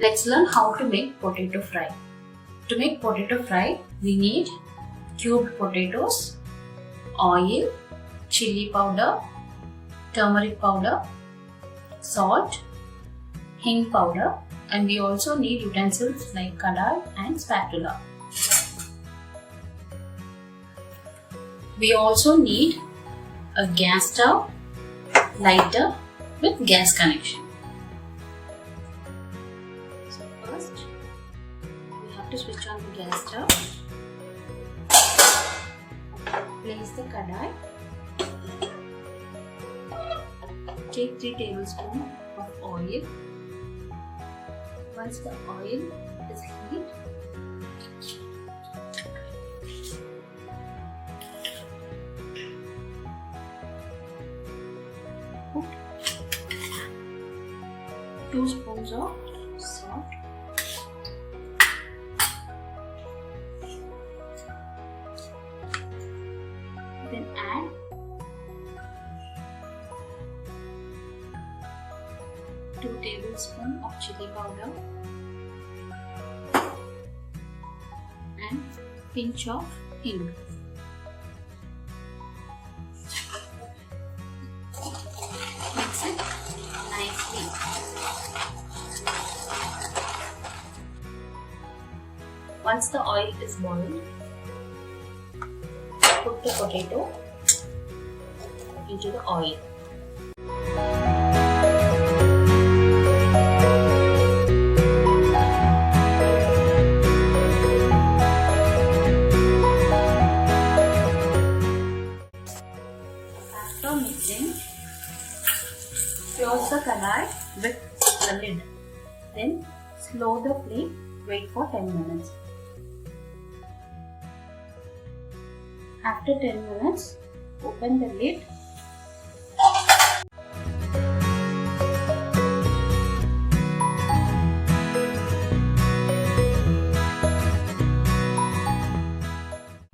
Let's learn how to make potato fry. To make potato fry, we need cubed potatoes, oil, chili powder, turmeric powder, salt, hing powder, and we also need utensils like kadai and spatula. We also need a gas stove, lighter with gas connection. So first, we have to switch on the gas stove. Place the kadai. Take 3 tablespoons of oil. Once the oil is heated, put 2 spoons of salt, then add 2 tablespoons of chili powder and pinch of hing. Mix it nicely. Once the oil is boiled, put the potato into the oil. After mixing, close the kadai with the lid. Then slow the flame. Wait for 10 minutes. After 10 minutes, open the lid.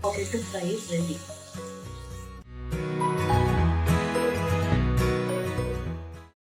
Potato fry is ready.